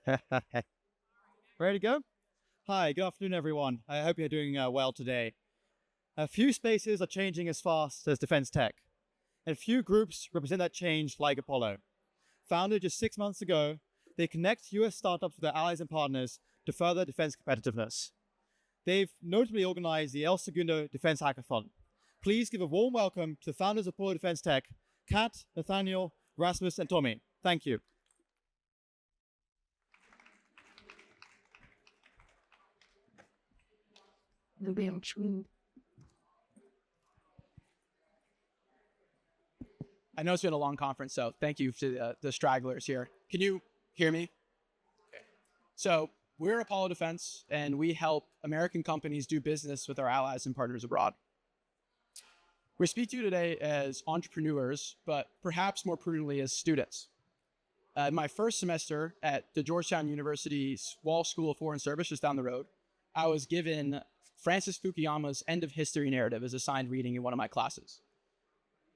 Ready to go? Hi, good afternoon, everyone. I hope you're doing well today. A few spaces are changing as fast as defense tech, and few groups represent that change like Apollo. Founded just 6 months ago, they connect US startups with their allies and partners to further defense competitiveness. They've notably organized the El Segundo Defense Hackathon. Please give a warm welcome to the founders of Apollo Defense Tech, Kat, Nathaniel, Rasmus, and Tommy. Thank you. I know it's been a long conference, so thank you to the stragglers here. Can you hear me? Okay. So we're Apollo Defense, and we help American companies do business with our allies and partners abroad. We speak to you today as entrepreneurs, but perhaps more prudently as students. My first semester at the Georgetown University's Wall School of Foreign Service, just down the road, I was given Francis Fukuyama's End of History narrative as assigned reading in one of my classes.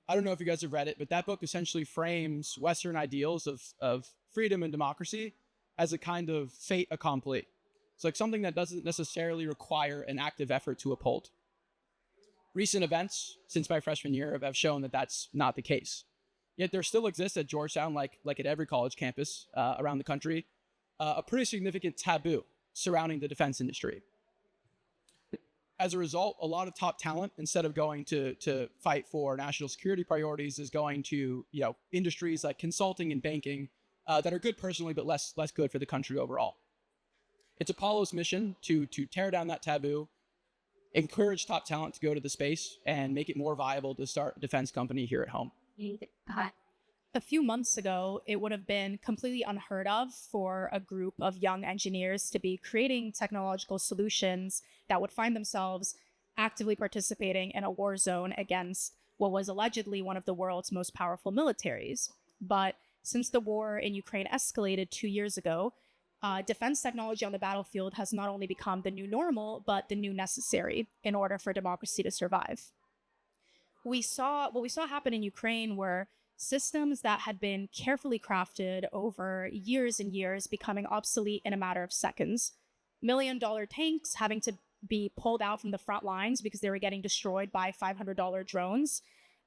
I don't know if you guys have read it, but that book essentially frames Western ideals of freedom and democracy as a kind of fait accompli. It's like something that doesn't necessarily require an active effort to uphold. Recent events since my freshman year have shown that that's not the case. Yet there still exists at Georgetown, like at every college campus around the country, a pretty significant taboo surrounding the defense industry. As a result, a lot of top talent, instead of going to fight for national security priorities, is going to industries like consulting and banking that are good personally, but less good for the country overall. It's Apollo's mission to tear down that taboo, encourage top talent to go to the space, and make it more viable to start a defense company here at home. A few months ago, it would have been completely unheard of for a group of young engineers to be creating technological solutions that would find themselves actively participating in a war zone against what was allegedly one of the world's most powerful militaries. But since the war in Ukraine escalated 2 years ago, defense technology on the battlefield has not only become the new normal, but the new necessary in order for democracy to survive. What we saw happen in Ukraine were systems that had been carefully crafted over years and years becoming obsolete in a matter of seconds. $1 million tanks having to be pulled out from the front lines because they were getting destroyed by $500 drones,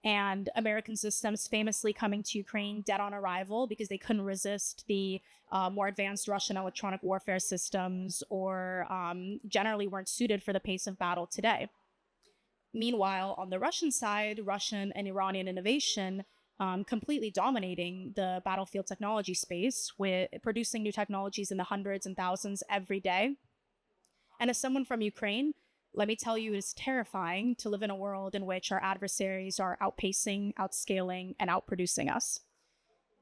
and American systems famously coming to Ukraine dead on arrival because they couldn't resist the more advanced Russian electronic warfare systems, or generally weren't suited for the pace of battle today. Meanwhile, on the Russian side, Russian and Iranian innovation completely dominating the battlefield technology space, with producing new technologies in the hundreds and thousands every day. And as someone from Ukraine, let me tell you, it is terrifying to live in a world in which our adversaries are outpacing, outscaling, and outproducing us.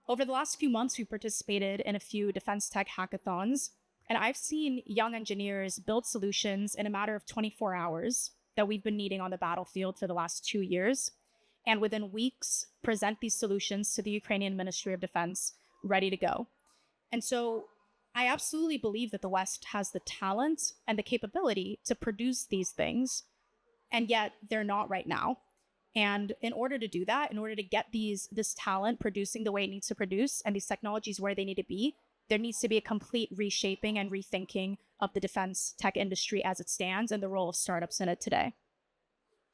Over the last few months, we've participated in a few defense tech hackathons, and I've seen young engineers build solutions in a matter of 24 hours that we've been needing on the battlefield for the last 2 years, and within weeks, present these solutions to the Ukrainian Ministry of Defense, ready to go. And so I absolutely believe that the West has the talent and the capability to produce these things, and yet they're not right now. And in order to do that, in order to get this talent producing the way it needs to produce and these technologies where they need to be, there needs to be a complete reshaping and rethinking of the defense tech industry as it stands and the role of startups in it today.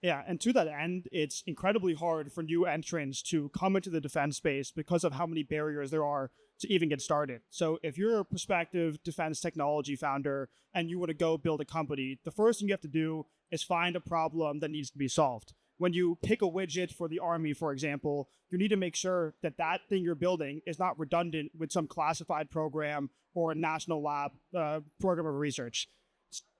Yeah, and to that end, it's incredibly hard for new entrants to come into the defense space because of how many barriers there are to even get started. So if you're a prospective defense technology founder and you want to go build a company, the first thing you have to do is find a problem that needs to be solved. When you pick a widget for the Army, for example, you need to make sure that that thing you're building is not redundant with some classified program or a national lab program of research.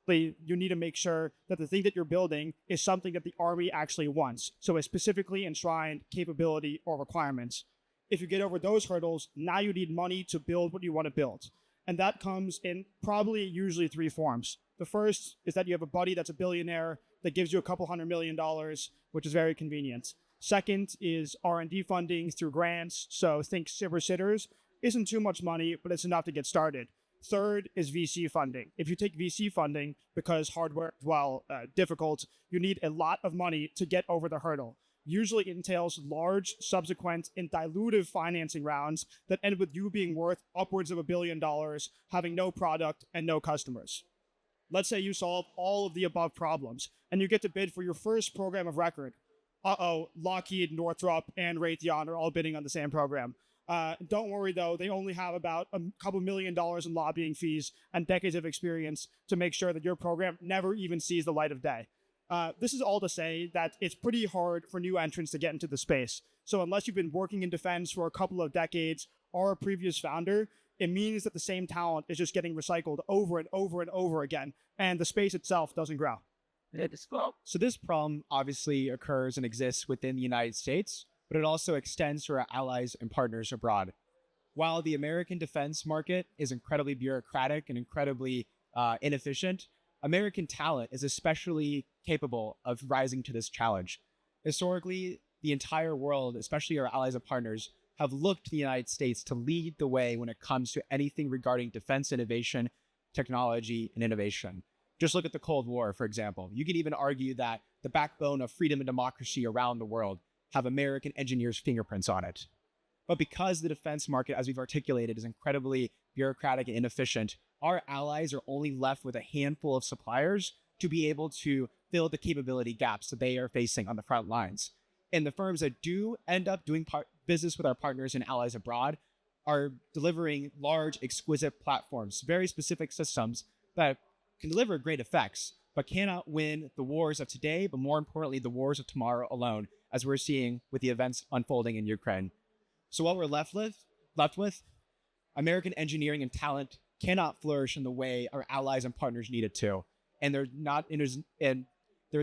You need to make sure that the thing that you're building is something that the Army actually wants, so a specifically enshrined capability or requirements. If you get over those hurdles, now you need money to build what you want to build. And that comes in probably usually 3 forms. The first is that you have a buddy that's a billionaire that gives you a couple $100 million, which is very convenient. Second is R&D funding through grants. So think Silver Sitters. Isn't too much money, but it's enough to get started. Third is VC funding. If you take VC funding, because hardware is, difficult, you need a lot of money to get over the hurdle. usually entails large, subsequent, and dilutive financing rounds that end with you being worth upwards of $1 billion, having no product and no customers. Let's say you solve all of the above problems, and you get to bid for your first program of record. Lockheed, Northrop, and Raytheon are all bidding on the same program. Don't worry, though, they only have about a couple $1 million in lobbying fees and decades of experience to make sure that your program never even sees the light of day. This is all to say that it's pretty hard for new entrants to get into the space. So unless you've been working in defense for a couple of decades or a previous founder, it means that the same talent is just getting recycled over and over and over again, and the space itself doesn't grow. So this problem obviously occurs and exists within the United States, but it also extends to our allies and partners abroad. While the American defense market is incredibly bureaucratic and incredibly inefficient, American talent is especially capable of rising to this challenge. Historically, the entire world, especially our allies and partners, have looked to the United States to lead the way when it comes to anything regarding defense innovation, technology, and innovation. Just look at the Cold War, for example. You could even argue that the backbone of freedom and democracy around the world have American engineers' fingerprints on it. But because the defense market, as we've articulated, is incredibly bureaucratic and inefficient, our allies are only left with a handful of suppliers to be able to fill the capability gaps that they are facing on the front lines. And the firms that do end up doing business with our partners and allies abroad are delivering large, exquisite platforms, very specific systems that can deliver great effects, but cannot win the wars of today, but more importantly, the wars of tomorrow alone, as we're seeing with the events unfolding in Ukraine. So what we're left with, American engineering and talent cannot flourish in the way our allies and partners need it to. And there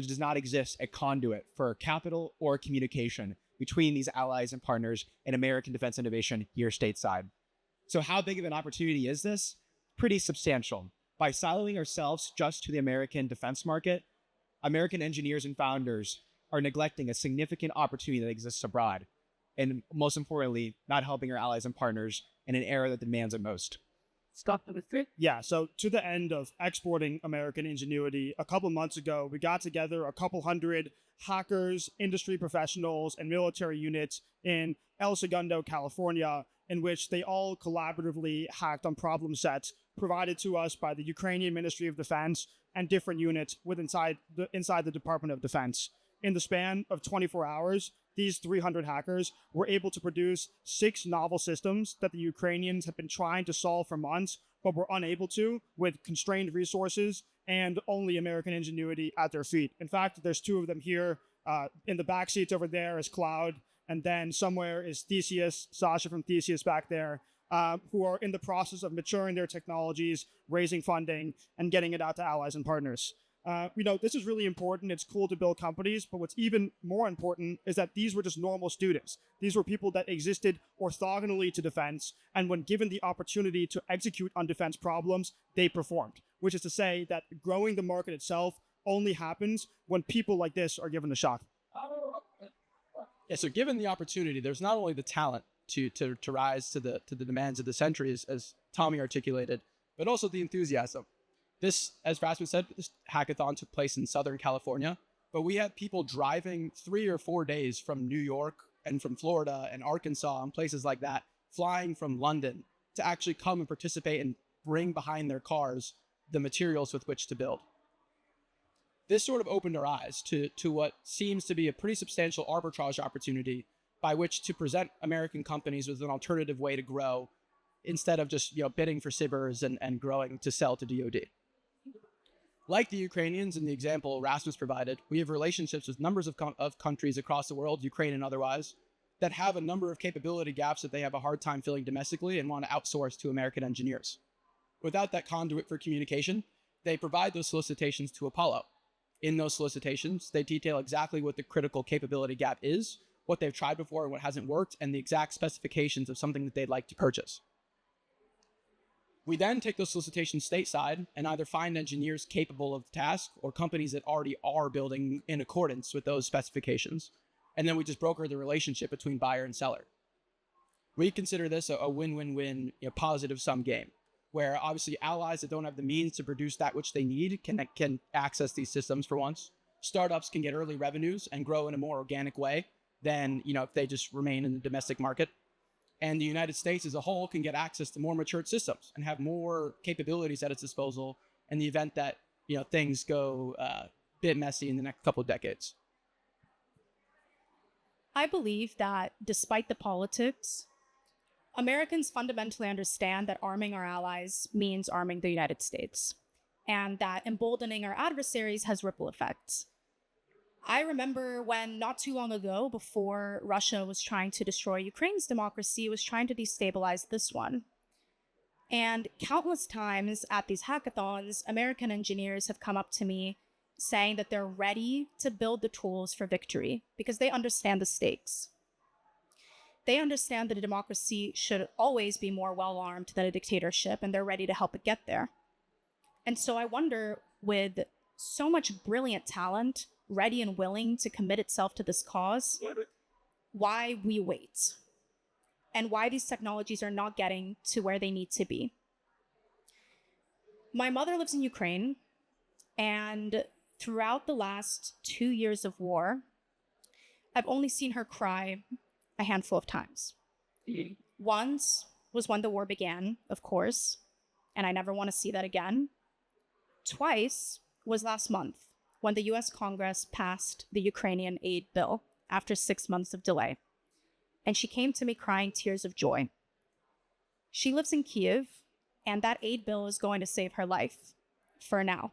does not exist a conduit for capital or communication between these allies and partners and American defense innovation here stateside. So how big of an opportunity is this? Pretty substantial. By siloing ourselves just to the American defense market, American engineers and founders are neglecting a significant opportunity that exists abroad, and most importantly, not helping our allies and partners in an era that demands it most. Yeah, so to the end of exporting American ingenuity, a couple months ago, we got together a couple hundred hackers, industry professionals, and military units in El Segundo, California, in which they all collaboratively hacked on problem sets provided to us by the Ukrainian Ministry of Defense and different units inside the Department of Defense. In the span of 24 hours, these 300 hackers were able to produce 6 novel systems that the Ukrainians have been trying to solve for months, but were unable to with constrained resources and only American ingenuity at their feet. In fact, there's 2 of them here. In the back seats over there is Cloud, and then somewhere is Theseus, Sasha from Theseus back there, who are in the process of maturing their technologies, raising funding, and getting it out to allies and partners. This is really important. It's cool to build companies, but what's even more important is that these were just normal students. These were people that existed orthogonally to defense, and when given the opportunity to execute on defense problems, they performed, which is to say that growing the market itself only happens when people like this are given the shot. Yeah, so given the opportunity, there's not only the talent to rise to the demands of the century, as Tommy articulated, but also the enthusiasm. This, as Rasmus said, this hackathon took place in Southern California, but we had people driving 3 or 4 days from New York and from Florida and Arkansas and places like that, flying from London to actually come and participate and bring behind their cars the materials with which to build. This sort of opened our eyes to what seems to be a pretty substantial arbitrage opportunity by which to present American companies with an alternative way to grow instead of just bidding for SIBRs and growing to sell to DoD. Like the Ukrainians in the example Rasmus provided, we have relationships with numbers of countries across the world, Ukraine and otherwise, that have a number of capability gaps that they have a hard time filling domestically and want to outsource to American engineers. Without that conduit for communication, they provide those solicitations to Apollo. In those solicitations, they detail exactly what the critical capability gap is, what they've tried before and what hasn't worked, and the exact specifications of something that they'd like to purchase. We then take those solicitations stateside and either find engineers capable of the task or companies that already are building in accordance with those specifications. And then we just broker the relationship between buyer and seller. We consider this a win-win-win, positive sum game, where obviously allies that don't have the means to produce that which they need can access these systems for once. startups can get early revenues and grow in a more organic way than, if they just remain in the domestic market. And the United States as a whole can get access to more matured systems and have more capabilities at its disposal in the event that, things go a bit messy in the next couple of decades. I believe that despite the politics, Americans fundamentally understand that arming our allies means arming the United States, and that emboldening our adversaries has ripple effects. I remember when not too long ago, before Russia was trying to destroy Ukraine's democracy, it was trying to destabilize this one. And countless times at these hackathons, American engineers have come up to me saying that they're ready to build the tools for victory because they understand the stakes. They understand that a democracy should always be more well-armed than a dictatorship, and they're ready to help it get there. And so I wonder, with so much brilliant talent ready and willing to commit itself to this cause, why we wait and why these technologies are not getting to where they need to be. My mother lives in Ukraine, and throughout the last 2 years of war, I've only seen her cry a handful of times. Once was when the war began, of course, and I never want to see that again. Twice was last month, when the US Congress passed the Ukrainian aid bill after 6 months of delay. And she came to me crying tears of joy. She lives in Kyiv, and that aid bill is going to save her life, for now.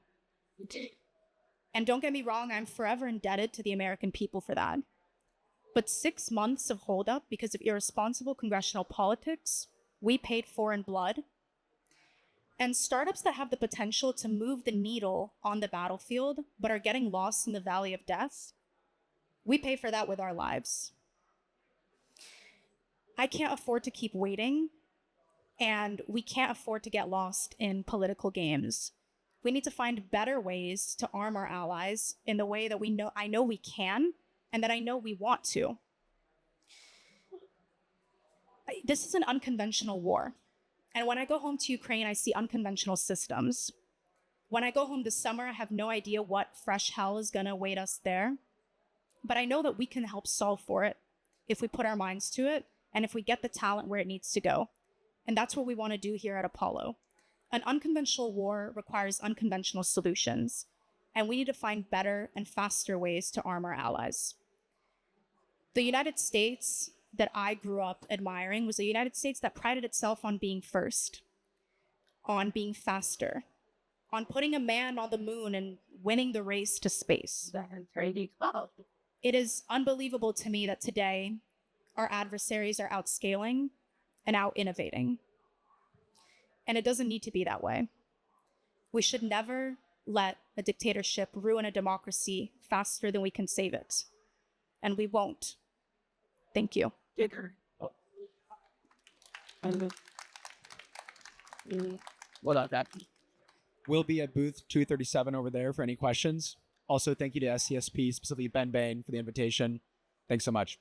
And don't get me wrong, I'm forever indebted to the American people for that. But 6 months of holdup because of irresponsible congressional politics, we paid for in blood. And startups that have the potential to move the needle on the battlefield, but are getting lost in the valley of death, we pay for that with our lives. I can't afford to keep waiting, and we can't afford to get lost in political games. We need to find better ways to arm our allies in the way that I know we can, and that I know we want to. This is an unconventional war. And when I go home to Ukraine, I see unconventional systems. When I go home this summer, I have no idea what fresh hell is going to await us there. But I know that we can help solve for it if we put our minds to it and if we get the talent where it needs to go. And that's what we want to do here at Apollo. An unconventional war requires unconventional solutions, and we need to find better and faster ways to arm our allies. The United States that I grew up admiring was a United States that prided itself on being first, on being faster, on putting a man on the moon and winning the race to space. It is unbelievable to me that today our adversaries are outscaling and out-innovating. And it doesn't need to be that way. We should never let a dictatorship ruin a democracy faster than we can save it. And we won't. Thank you. What about that? We'll be at booth 237 over there for any questions. Also, thank you to SCSP, specifically Ben Bain, for the invitation. Thanks so much.